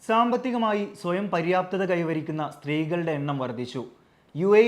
സാമ്പത്തികമായി സ്വയം പര്യാപ്തത കൈവരിക്കുന്ന സ്ത്രീകളുടെ എണ്ണം വർദ്ധിച്ചു.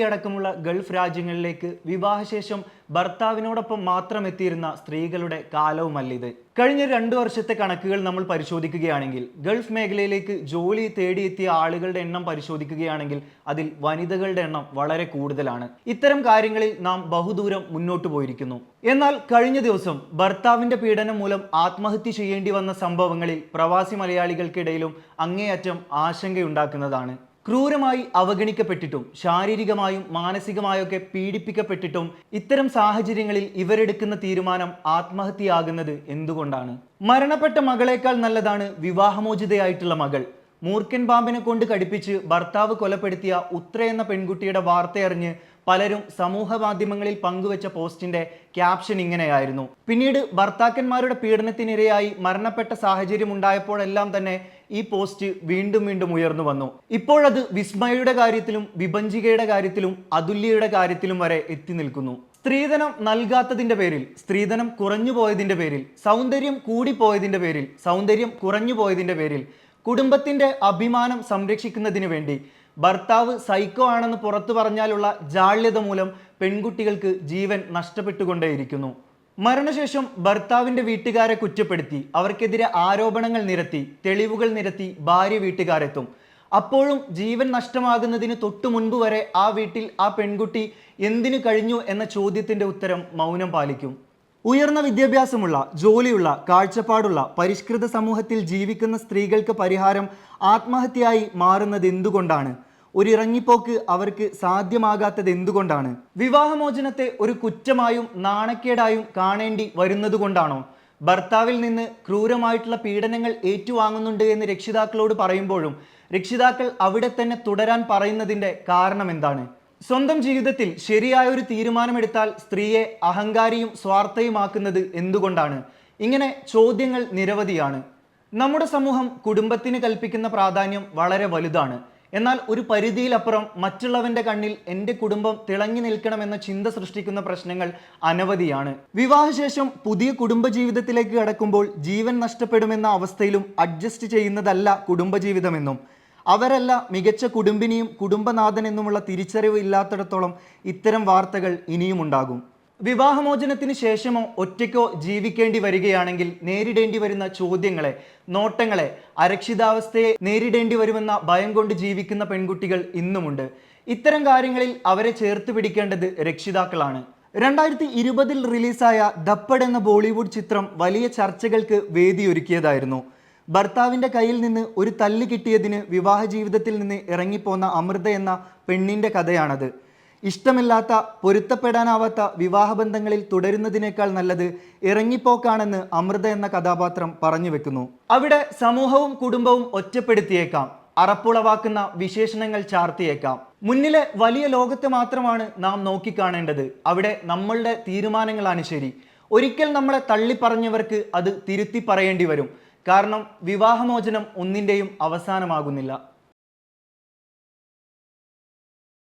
അടക്കമുള്ള ഗൾഫ് രാജ്യങ്ങളിലേക്ക് വിവാഹശേഷം ഭർത്താവിനോടൊപ്പം മാത്രം എത്തിയിരുന്ന സ്ത്രീകളുടെ കാലവുമല്ലിത്. കഴിഞ്ഞ 2 വർഷത്തെ കണക്കുകൾ നമ്മൾ പരിശോധിക്കുകയാണെങ്കിൽ, ഗൾഫ് മേഖലയിലേക്ക് ജോലി തേടിയെത്തിയ ആളുകളുടെ എണ്ണം പരിശോധിക്കുകയാണെങ്കിൽ അതിൽ വനിതകളുടെ എണ്ണം വളരെ കൂടുതലാണ്. ഇത്തരം കാര്യങ്ങളിൽ നാം ബഹുദൂരം മുന്നോട്ട് പോയിരിക്കുന്നു. എന്നാൽ കഴിഞ്ഞ ദിവസം ഭർത്താവിന്റെ പീഡനം മൂലം ആത്മഹത്യ ചെയ്യേണ്ടി വന്ന സംഭവങ്ങളിൽ പ്രവാസി മലയാളികൾക്കിടയിലും അങ്ങേയറ്റം ആശങ്കയുണ്ടാക്കുന്നതാണ്. ക്രൂരമായി അവഗണിക്കപ്പെട്ടിട്ടും ശാരീരികമായും മാനസികമായൊക്കെ പീഡിപ്പിക്കപ്പെട്ടിട്ടും ഇത്തരം സാഹചര്യങ്ങളിൽ ഇവരെടുക്കുന്ന തീരുമാനം ആത്മഹത്യയാകുന്നത് എന്തുകൊണ്ടാണ്? മരണപ്പെട്ട മകളേക്കാൾ നല്ലതാണ് വിവാഹമോചിതയായിട്ടുള്ള മകൾ. മൂർഖൻ പാമ്പിനെ കൊണ്ട് കടിപ്പിച്ച് ഭർത്താവ് കൊലപ്പെടുത്തിയ ഉത്ര എന്ന പെൺകുട്ടിയുടെ വാർത്തയറിഞ്ഞ് പലരും സമൂഹ മാധ്യമങ്ങളിൽ പങ്കുവച്ച പോസ്റ്റിന്റെ ക്യാപ്ഷൻ ഇങ്ങനെയായിരുന്നു: പിന്നീട് ഭർത്താക്കന്മാരുടെ പീഡനത്തിനിരയായി മരണപ്പെട്ട സാഹചര്യം ഉണ്ടായപ്പോഴെല്ലാം തന്നെ ഈ പോസ്റ്റ് വീണ്ടും ഉയർന്നു വന്നു. ഇപ്പോഴത് വിസ്മയയുടെ കാര്യത്തിലും വിഭജികയുടെ കാര്യത്തിലും അതുല്യയുടെ കാര്യത്തിലും വരെ എത്തി നിൽക്കുന്നു. സ്ത്രീധനം നൽകാത്തതിന്റെ പേരിൽ, സ്ത്രീധനം കുറഞ്ഞു പോയതിന്റെ പേരിൽ, സൗന്ദര്യം കൂടിപ്പോയതിന്റെ പേരിൽ, സൗന്ദര്യം കുറഞ്ഞു പോയതിന്റെ പേരിൽ, കുടുംബത്തിന്റെ അഭിമാനം സംരക്ഷിക്കുന്നതിന് വേണ്ടി ഭർത്താവ് സൈക്കോ ആണെന്ന് പുറത്തു പറഞ്ഞാലുള്ള ജാള്യത മൂലം പെൺകുട്ടികൾക്ക് ജീവൻ നഷ്ടപ്പെട്ടുകൊണ്ടേയിരിക്കുന്നു. മരണശേഷം ഭർത്താവിന്റെ വീട്ടുകാരെ കുറ്റപ്പെടുത്തി അവർക്കെതിരെ ആരോപണങ്ങൾ നിരത്തി തെളിവുകൾ നിരത്തി ഭാര്യ വീട്ടുകാരെത്തും. അപ്പോഴും ജീവൻ നഷ്ടമാകുന്നതിന് തൊട്ടു മുൻപ് വരെ ആ വീട്ടിൽ ആ പെൺകുട്ടി എന്തിനു കഴിഞ്ഞു എന്ന ചോദ്യത്തിന്റെ ഉത്തരം മൗനം പാലിക്കും. ഉയർന്ന വിദ്യാഭ്യാസമുള്ള, ജോലിയുള്ള, കാഴ്ചപ്പാടുള്ള, പരിഷ്കൃത സമൂഹത്തിൽ ജീവിക്കുന്ന സ്ത്രീകൾക്ക് പരിഹാരം ആത്മഹത്യയായി മാറുന്നത് എന്തുകൊണ്ടാണ്? ഒരിറങ്ങിപ്പോക്ക് അവർക്ക് സാധ്യമാകാത്തത് എന്തുകൊണ്ടാണ്? വിവാഹമോചനത്തെ ഒരു കുറ്റമായും നാണക്കേടായും കാണേണ്ടി വരുന്നത് കൊണ്ടാണോ? ഭർത്താവിൽ നിന്ന് ക്രൂരമായിട്ടുള്ള പീഡനങ്ങൾ ഏറ്റുവാങ്ങുന്നുണ്ട് എന്ന് രക്ഷിതാക്കളോട് പറയുമ്പോഴും രക്ഷിതാക്കൾ അവിടെ തന്നെ തുടരാൻ പറയുന്നതിൻ്റെ കാരണം എന്താണ്? സ്വന്തം ജീവിതത്തിൽ ശരിയായ ഒരു തീരുമാനമെടുത്താൽ സ്ത്രീയെ അഹങ്കാരിയും സ്വാർത്ഥയുമാക്കുന്നത് എന്തുകൊണ്ടാണ്? ഇങ്ങനെ ചോദ്യങ്ങൾ നിരവധിയാണ്. നമ്മുടെ സമൂഹം കുടുംബത്തിന് കൽപ്പിക്കുന്ന പ്രാധാന്യം വളരെ വലുതാണ്. എന്നാൽ ഒരു പരിധിയിലപ്പുറം മറ്റുള്ളവന്റെ കണ്ണിൽ എൻ്റെ കുടുംബം തിളങ്ങി നിൽക്കണമെന്ന ചിന്ത സൃഷ്ടിക്കുന്ന പ്രശ്നങ്ങൾ അനവധിയാണ്. വിവാഹശേഷം പുതിയ കുടുംബജീവിതത്തിലേക്ക് കടക്കുമ്പോൾ ജീവൻ നഷ്ടപ്പെടുമെന്ന അവസ്ഥയിലും അഡ്ജസ്റ്റ് ചെയ്യുന്നതല്ല കുടുംബജീവിതമെന്നും അവരല്ല മികച്ച കുടുംബിനിയും കുടുംബനാഥനെന്നുമുള്ള തിരിച്ചറിവ് ഇല്ലാത്തിടത്തോളം ഇത്തരം വാർത്തകൾ ഇനിയും ഉണ്ടാകും. വിവാഹമോചനത്തിന് ശേഷമോ ഒറ്റയ്ക്കോ ജീവിക്കേണ്ടി വരികയാണെങ്കിൽ നേരിടേണ്ടി വരുന്ന ചോദ്യങ്ങളെ, നോട്ടങ്ങളെ, അരക്ഷിതാവസ്ഥയെ നേരിടേണ്ടി വരുമെന്ന ഭയം കൊണ്ട് ജീവിക്കുന്ന പെൺകുട്ടികൾ ഇന്നുമുണ്ട്. ഇത്തരം കാര്യങ്ങളിൽ അവരെ ചേർത്ത് പിടിക്കേണ്ടത് രക്ഷിതാക്കളാണ്. 2020 റിലീസായ ധപ്പഡ് എന്ന ബോളിവുഡ് ചിത്രം വലിയ ചർച്ചകൾക്ക് വേദിയൊരുക്കിയതായിരുന്നു. ഭർത്താവിൻ്റെ കയ്യിൽ നിന്ന് ഒരു തല്ല് കിട്ടിയതിന് വിവാഹ ജീവിതത്തിൽ നിന്ന് ഇറങ്ങിപ്പോന്ന അമൃത എന്ന പെണ്ണിൻ്റെ കഥയാണത്. ഇഷ്ടമില്ലാത്ത, പൊരുത്തപ്പെടാനാവാത്ത വിവാഹബന്ധങ്ങളിൽ തുടരുന്നതിനേക്കാൾ നല്ലത് ഇറങ്ങിപ്പോക്കാണെന്ന് അമൃത എന്ന കഥാപാത്രം പറഞ്ഞു വെക്കുന്നു. അവിടെ സമൂഹവും കുടുംബവും ഒറ്റപ്പെടുത്തിയേക്കാം, അറപ്പുളവാക്കുന്ന വിശേഷണങ്ങൾ ചാർത്തിയേക്കാം. മുന്നിലെ വലിയ ലോകത്തെ മാത്രമാണ് നാം നോക്കിക്കാണേണ്ടത്. അവിടെ നമ്മളുടെ തീരുമാനങ്ങളാണ് ശരി. ഒരിക്കൽ നമ്മളെ തള്ളിപ്പറഞ്ഞവർക്ക് അത് തിരുത്തി പറയേണ്ടി വരും. കാരണം വിവാഹമോചനം ഒന്നിൻ്റെയും അവസാനമാകുന്നില്ല.